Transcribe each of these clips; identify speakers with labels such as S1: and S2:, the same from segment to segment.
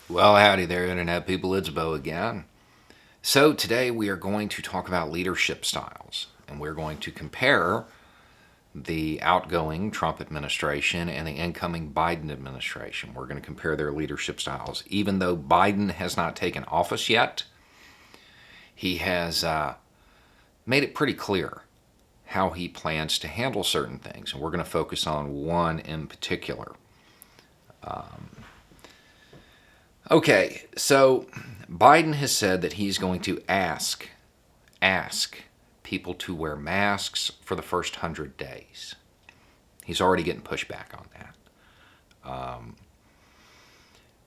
S1: Well, howdy there, Internet people. It's Bo again. So, today we are going to talk about leadership styles, and we're going to compare the outgoing Trump administration and the incoming Biden administration. We're going to compare their leadership styles. Even though Biden has not taken office yet, he has made it pretty clear how he plans to handle certain things, and we're going to focus on one in particular. Okay, so Biden has said that he's going to ask people to wear masks for the first 100 days. He's already getting pushback on that.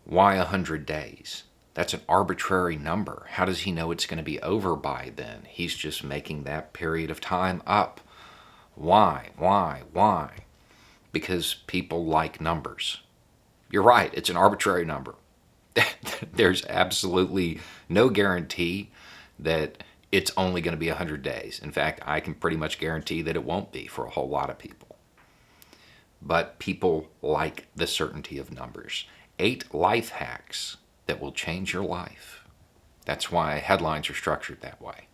S1: Why 100 days? That's an arbitrary number. How does he know it's going to be over by then? He's just making that period of time up. Why? Because people like numbers. You're right, it's an arbitrary number. There's absolutely no guarantee that it's only going to be 100 days. In fact, I can pretty much guarantee that it won't be for a whole lot of people. But people like the certainty of numbers. 8 life hacks that will change your life. That's why headlines are structured that way.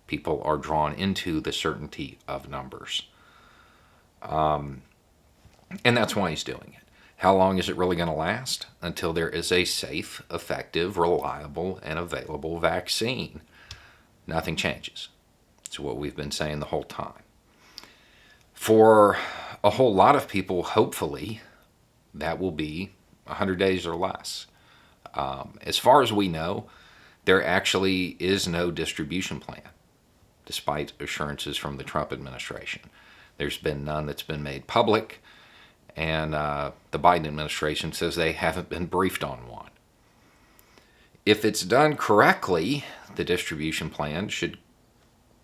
S1: People are drawn into the certainty of numbers. And that's why he's doing it. How long is it really going to last? Until there is a safe, effective, reliable, and available vaccine. Nothing changes. It's what we've been saying the whole time. For a whole lot of people, hopefully, that will be 100 days or less. As far as we know, there actually is no distribution plan, despite assurances from the Trump administration. There's been none that's been made public. And the Biden administration says they haven't been briefed on one. If it's done correctly, the distribution plan should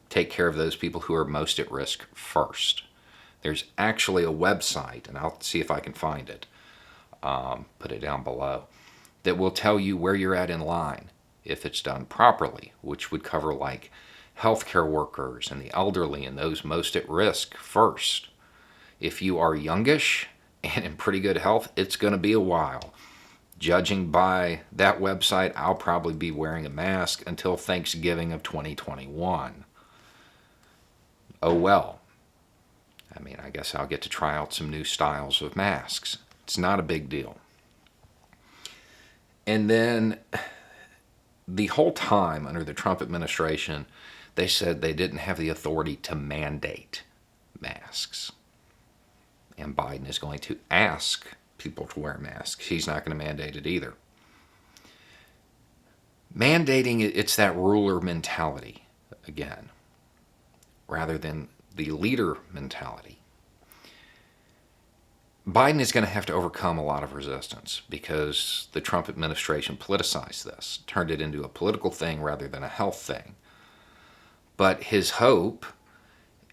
S1: take care of those people who are most at risk first. There's actually a website, and I'll see if I can find it, put it down below, that will tell you where you're at in line if it's done properly, which would cover like healthcare workers and the elderly and those most at risk first. If you are youngish and in pretty good health, it's going to be a while. Judging by that website, I'll probably be wearing a mask until Thanksgiving of 2021. Oh well. I mean, I guess I'll get to try out some new styles of masks. It's not a big deal. And then the whole time under the Trump administration, they said they didn't have the authority to mandate masks. And Biden is going to ask people to wear masks. He's not going to mandate it either. Mandating, it's that ruler mentality again, rather than the leader mentality. Biden is going to have to overcome a lot of resistance because the Trump administration politicized this, turned it into a political thing rather than a health thing. But his hope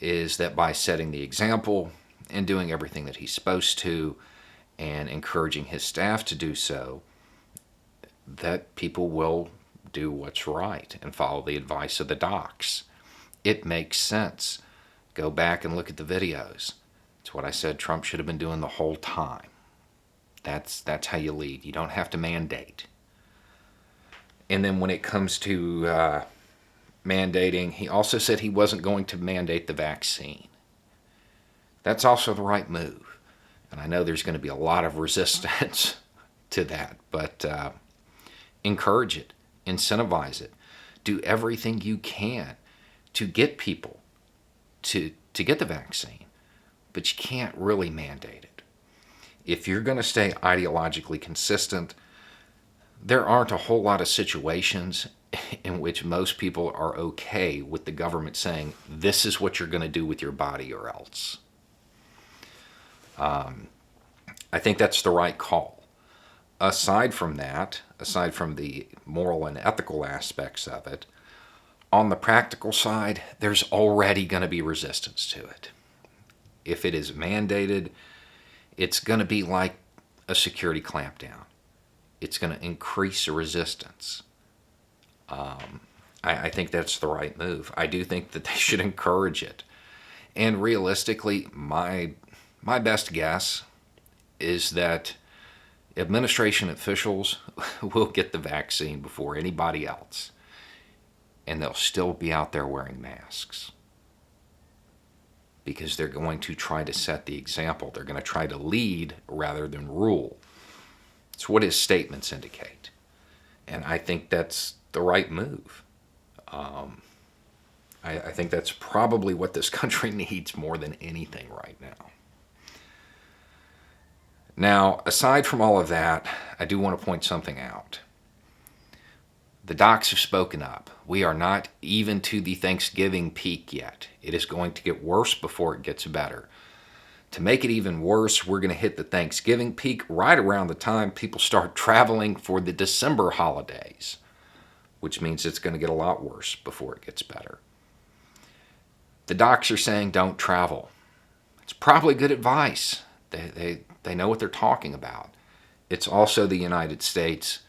S1: is that by setting the example and doing everything that he's supposed to and encouraging his staff to do so, that people will do what's right and follow the advice of the docs. It makes sense. Go back and look at the videos. It's what I said Trump should have been doing the whole time. That's how you lead. You don't have to mandate. And then when it comes to mandating, he also said he wasn't going to mandate the vaccine. That's also the right move. And I know there's going to be a lot of resistance to that, but encourage it, incentivize it, do everything you can to get people to get the vaccine, but you can't really mandate it. If you're going to stay ideologically consistent, there aren't a whole lot of situations in which most people are okay with the government saying, this is what you're going to do with your body or else. I think that's the right call. Aside from that, aside from the moral and ethical aspects of it, on the practical side, there's already going to be resistance to it. If it is mandated, it's going to be like a security clampdown. It's going to increase the resistance. I think that's the right move. I do think that they should encourage it. And realistically, my best guess is that Administration officials will get the vaccine before anybody else, and they'll still be out there wearing masks because they're going to try to set the example. They're going to try to lead rather than rule. It's what his statements indicate. And I think that's the right move. I think that's probably what this country needs more than anything right now. Now, aside from all of that, I do want to point something out. The docs have spoken up. We are not even to the Thanksgiving peak yet. It is going to get worse before it gets better. To make it even worse, we're going to hit the Thanksgiving peak right around the time people start traveling for the December holidays, which means it's going to get a lot worse before it gets better. The docs are saying don't travel. It's probably good advice. They know what they're talking about. It's also the United States,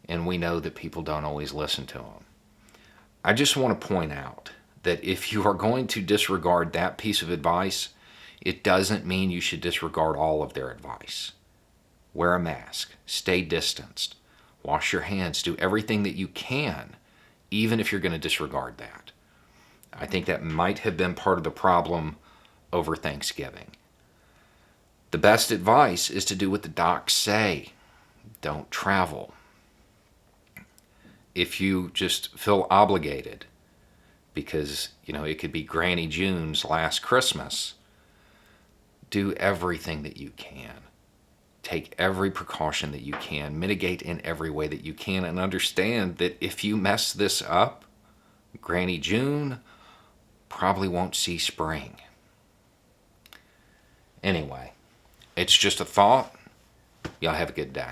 S1: and we know that people don't always listen to them. I just want to point out that if you are going to disregard that piece of advice, it doesn't mean you should disregard all of their advice. Wear a mask, stay distanced, wash your hands, do everything that you can, even if you're going to disregard that. I think that might have been part of the problem over Thanksgiving. The best advice is to do what the docs say. Don't travel. If you just feel obligated because, it could be Granny June's last Christmas, do everything that you can. Take every precaution that you can. Mitigate in every way that you can, and understand that if you mess this up, Granny June probably won't see spring. Anyway, it's just a thought. Y'all have a good day.